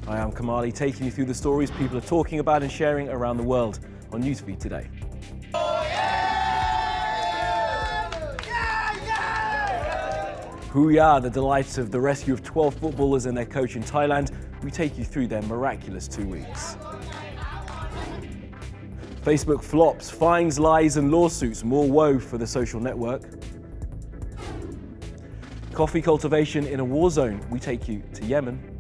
I am Kamali, taking you through the stories people are talking about and sharing around the world on NewsFeed today. Hoo-yah, the delights of the rescue of 12 footballers and their coach in Thailand. We take you through their miraculous 2 weeks. Facebook flops, fines, lies and lawsuits, more woe for the social network. Coffee cultivation in a war zone, we take you to Yemen.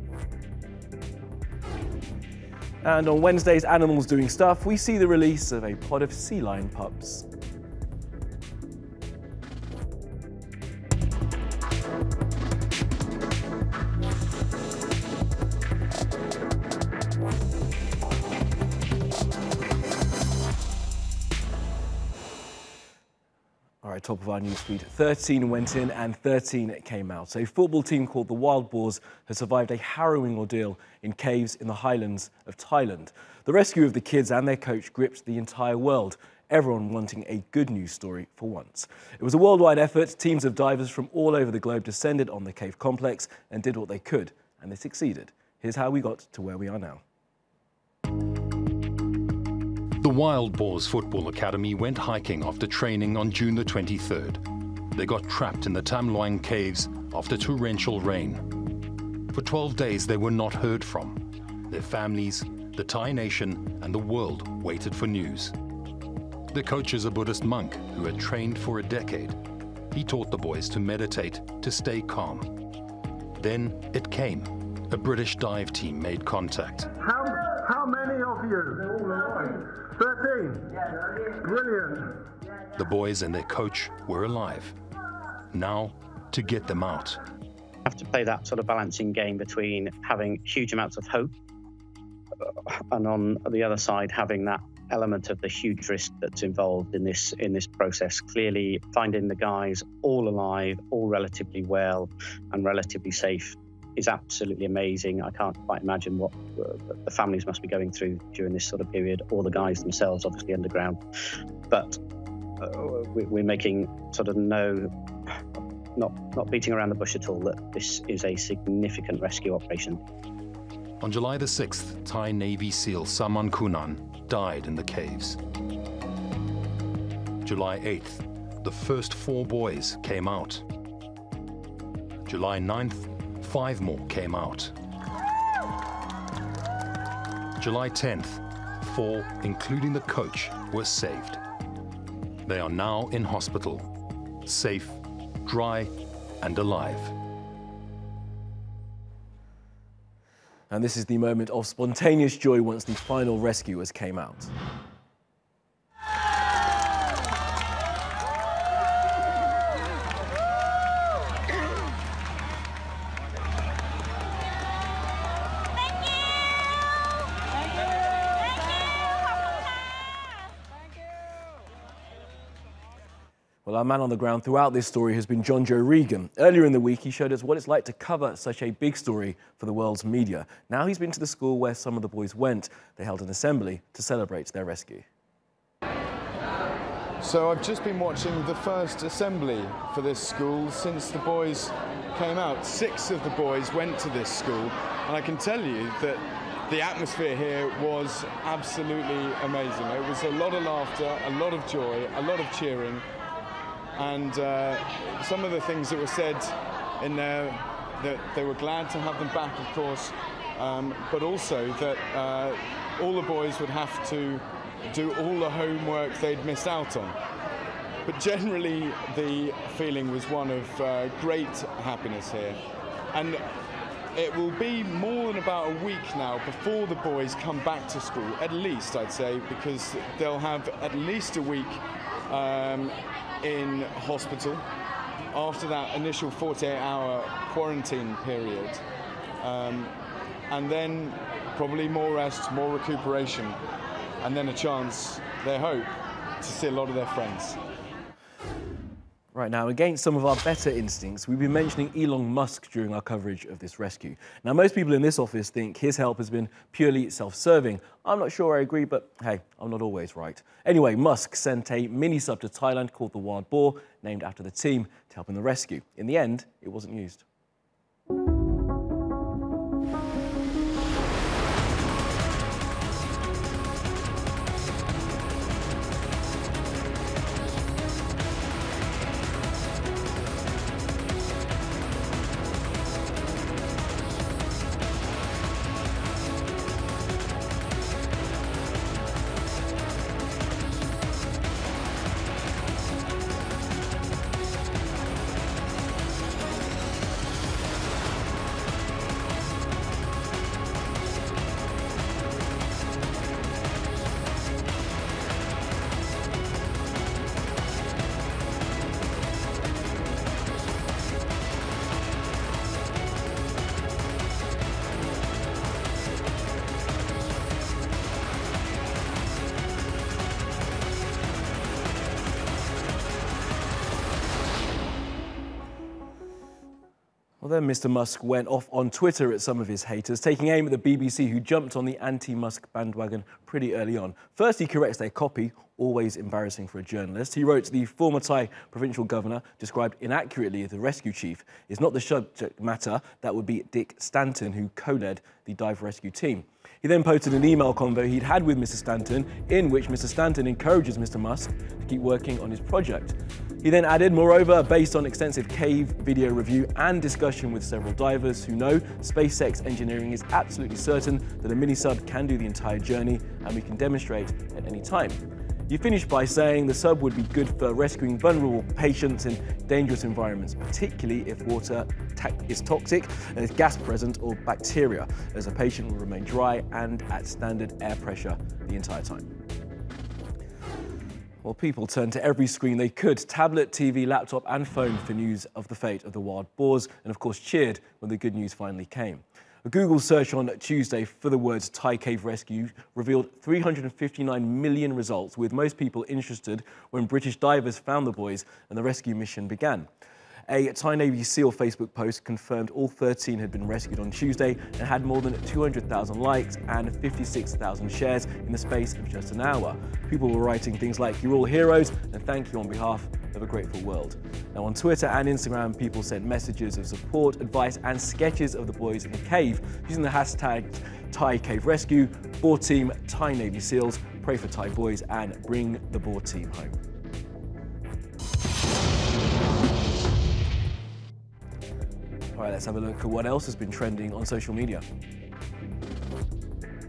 And on Wednesday's Animals Doing Stuff, we see the release of a pod of sea lion pups. All right, top of our newsfeed. 13 went in and 13 came out. A football team called the Wild Boars has survived a harrowing ordeal in caves in the highlands of Thailand. The rescue of the kids and their coach gripped the entire world, everyone wanting a good news story for once. It was a worldwide effort. Teams of divers from all over the globe descended on the cave complex and did what they could, and they succeeded. Here's how we got to where we are now. The Wild Boars Football Academy went hiking after training on June the 23rd. They got trapped in the Tam Luang caves after torrential rain. For 12 days they were not heard from. Their families, the Thai nation and the world waited for news. The coach is a Buddhist monk who had trained for a decade. He taught the boys to meditate, to stay calm. Then it came. A British dive team made contact. How many of you? 13. Brilliant. The boys and their coach were alive. Now, to get them out. Have to play that sort of balancing game between having huge amounts of hope and on the other side having that element of the huge risk that's involved in this process. Clearly, finding the guys all alive, all relatively well and relatively safe is absolutely amazing. I can't quite imagine what the families must be going through during this sort of period, or the guys themselves, obviously underground. But we're making sort of not beating around the bush at all, that this is a significant rescue operation. On July the 6th, Thai Navy SEAL Saman Kunan died in the caves. July 8th, the first 4 boys came out. July 9th, 5 more came out. July 10th, 4, including the coach, were saved. They are now in hospital, safe, dry, and alive. And this is the moment of spontaneous joy once the final rescuers came out. Well, our man on the ground throughout this story has been John Joe Regan. Earlier in the week, he showed us what it's like to cover such a big story for the world's media. Now he's been to the school where some of the boys went. They held an assembly to celebrate their rescue. So I've just been watching the first assembly for this school since the boys came out. 6 of the boys went to this school, and I can tell you that the atmosphere here was absolutely amazing. It was a lot of laughter, a lot of joy, a lot of cheering. And some of the things that were said in there, that they were glad to have them back, of course, but also that all the boys would have to do all the homework they'd missed out on. But generally, the feeling was one of great happiness here. And it will be more than about a week now before the boys come back to school, at least, I'd say, because they'll have at least a week in hospital after that initial 48-hour quarantine period, and then probably more rest, more recuperation, and then a chance, they hope, to see a lot of their friends. Right now, against some of our better instincts, we've been mentioning Elon Musk during our coverage of this rescue. Now, most people in this office think his help has been purely self-serving. I'm not sure I agree, but hey, I'm not always right. Anyway, Musk sent a mini-sub to Thailand called the Wild Boar, named after the team, to help in the rescue. In the end, it wasn't used. Well, then Mr. Musk went off on Twitter at some of his haters, taking aim at the BBC, who jumped on the anti-Musk bandwagon pretty early on. First, he corrects their copy, always embarrassing for a journalist. He wrote, the former Thai provincial governor described inaccurately the rescue chief is not the subject matter. That would be Dick Stanton, who co-led the dive rescue team. He then posted an email convo he'd had with Mr. Stanton, in which Mr. Stanton encourages Mr. Musk to keep working on his project. He then added, moreover, based on extensive cave video review and discussion with several divers who know SpaceX engineering is absolutely certain that a mini-sub can do the entire journey, and we can demonstrate at any time. He finished by saying the sub would be good for rescuing vulnerable patients in dangerous environments, particularly if water is toxic and there's gas present or bacteria, as a patient will remain dry and at standard air pressure the entire time. Well, people turned to every screen they could, tablet, TV, laptop and phone, for news of the fate of the wild boars, and of course cheered when the good news finally came. A Google search on Tuesday for the words Thai cave rescue revealed 359 million results, with most people interested when British divers found the boys and the rescue mission began. A Thai Navy SEAL Facebook post confirmed all 13 had been rescued on Tuesday and had more than 200,000 likes and 56,000 shares in the space of just an hour. People were writing things like, "You're all heroes," and "Thank you on behalf of a grateful world." Now, on Twitter and Instagram, people sent messages of support, advice and sketches of the boys in the cave using the hashtag Thai Cave Rescue, Boar Team, Thai Navy SEALs, Pray for Thai Boys and Bring the Boar Team Home. All right, let's have a look at what else has been trending on social media.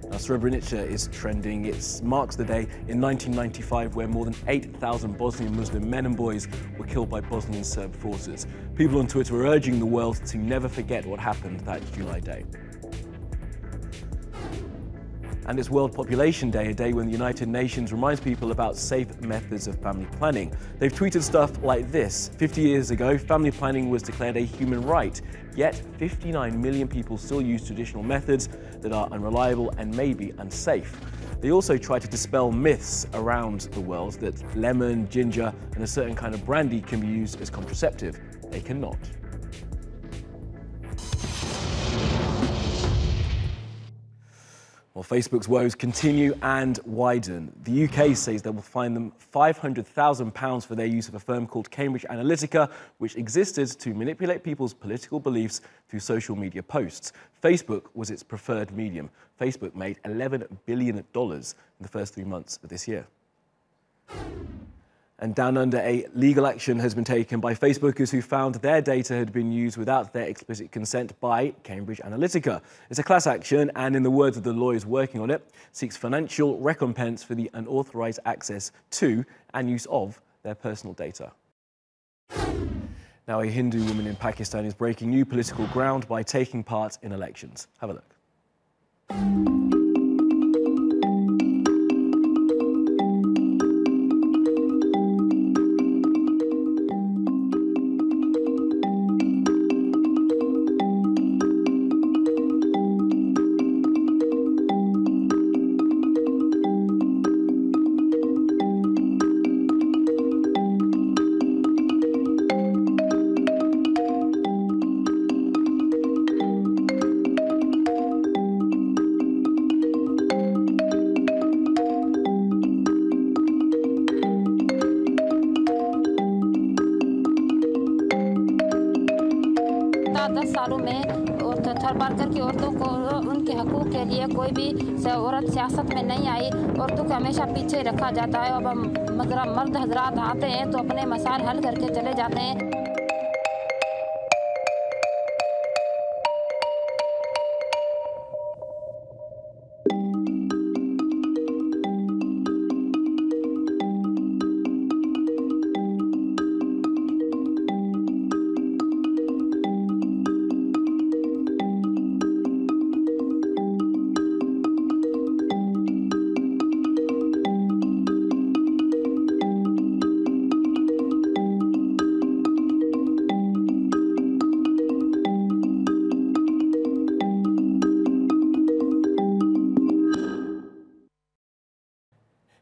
Now, Srebrenica is trending. It marks the day in 1995 where more than 8,000 Bosnian Muslim men and boys were killed by Bosnian Serb forces. People on Twitter are urging the world to never forget what happened that July day. And it's World Population Day, a day when the United Nations reminds people about safe methods of family planning. They've tweeted stuff like this. 50 years ago, family planning was declared a human right, yet 59 million people still use traditional methods that are unreliable and maybe unsafe. They also try to dispel myths around the world that lemon, ginger, and a certain kind of brandy can be used as contraceptive. They cannot. Well, Facebook's woes continue and widen. The UK says they will fine them £500,000 for their use of a firm called Cambridge Analytica, which existed to manipulate people's political beliefs through social media posts. Facebook was its preferred medium. Facebook made $11 billion in the first 3 months of this year. And down under, a legal action has been taken by Facebookers who found their data had been used without their explicit consent by Cambridge Analytica. It's a class action and, in the words of the lawyers working on it, seeks financial recompense for the unauthorized access to and use of their personal data. Now, a Hindu woman in Pakistan is breaking new political ground by taking part in elections. Have a look. की औरतों को उनके हकूक़ के लिए कोई भी औरत सियासत में नहीं आई। औरतों को हमेशा पीछे रखा जाता है। अब मर्द हजरात आते हैं तो अपने मसाइल हल करके चले जाते हैं।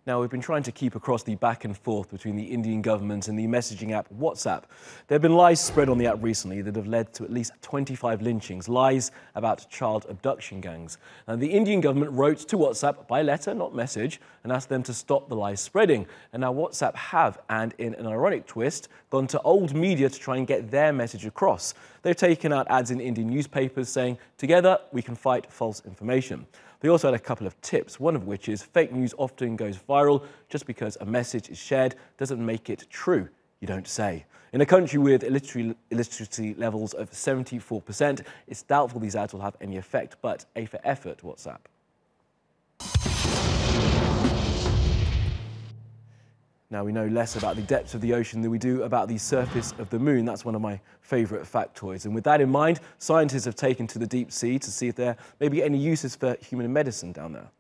Now, we've been trying to keep across the back and forth between the Indian government and the messaging app WhatsApp. There have been lies spread on the app recently that have led to at least 25 lynchings, lies about child abduction gangs. Now, the Indian government wrote to WhatsApp by letter, not message, and asked them to stop the lies spreading. And now WhatsApp have, and in an ironic twist, gone to old media to try and get their message across. They've taken out ads in Indian newspapers saying, "Together we can fight false information." They also had a couple of tips, one of which is fake news often goes viral. Just because a message is shared doesn't make it true, you don't say. In a country with illiteracy levels of 74%, it's doubtful these ads will have any effect, but A for effort, WhatsApp. Now, we know less about the depths of the ocean than we do about the surface of the moon. That's one of my favourite factoids. And with that in mind, scientists have taken to the deep sea to see if there may be any uses for human medicine down there.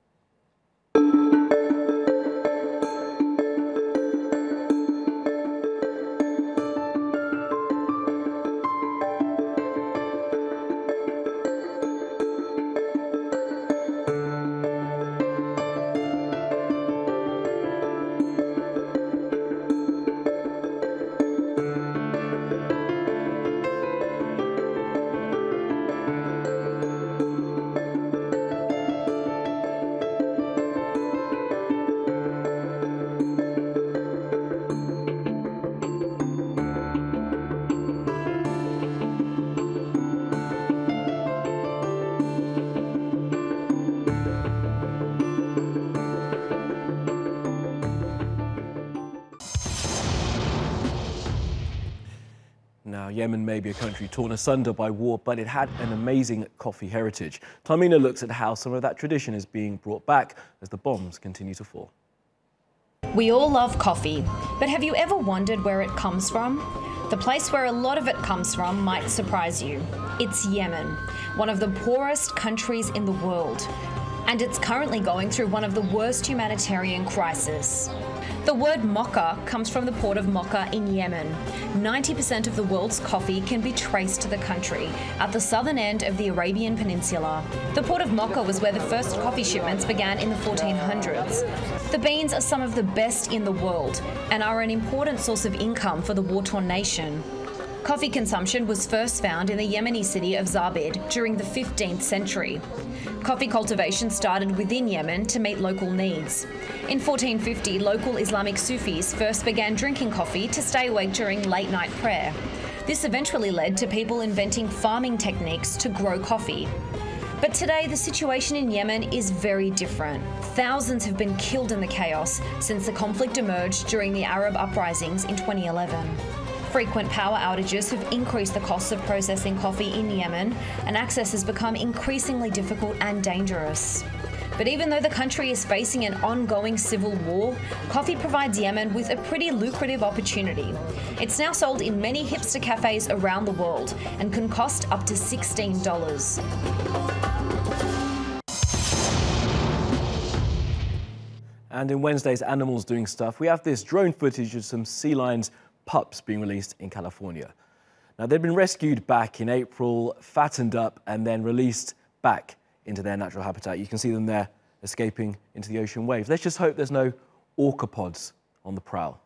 Now, Yemen may be a country torn asunder by war, but it had an amazing coffee heritage. Tamina looks at how some of that tradition is being brought back as the bombs continue to fall. We all love coffee, but have you ever wondered where it comes from? The place where a lot of it comes from might surprise you. It's Yemen, one of the poorest countries in the world, and it's currently going through one of the worst humanitarian crises. The word mocha comes from the port of Mocha in Yemen. 90% of the world's coffee can be traced to the country, at the southern end of the Arabian Peninsula. The port of Mocha was where the first coffee shipments began in the 1400s. The beans are some of the best in the world and are an important source of income for the war-torn nation. Coffee consumption was first found in the Yemeni city of Zabid during the 15th century. Coffee cultivation started within Yemen to meet local needs. In 1450, local Islamic Sufis first began drinking coffee to stay awake during late-night prayer. This eventually led to people inventing farming techniques to grow coffee. But today, the situation in Yemen is very different. Thousands have been killed in the chaos since the conflict emerged during the Arab uprisings in 2011. Frequent power outages have increased the costs of processing coffee in Yemen, and access has become increasingly difficult and dangerous. But even though the country is facing an ongoing civil war, coffee provides Yemen with a pretty lucrative opportunity. It's now sold in many hipster cafes around the world and can cost up to $16. And in Wednesday's Animals Doing Stuff, we have this drone footage of some sea lions' pups being released in California. Now, they'd been rescued back in April, fattened up, and then released back into their natural habitat. You can see them there escaping into the ocean waves. Let's just hope there's no orcapods on the prowl.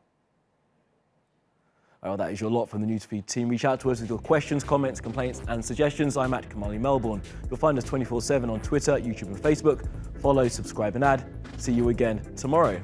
Well, that is your lot from the NewsFeed team. Reach out to us with your questions, comments, complaints and suggestions. I'm at Kamali Melbourne. You'll find us 24/7 on Twitter, YouTube and Facebook. Follow, subscribe and add. See you again tomorrow.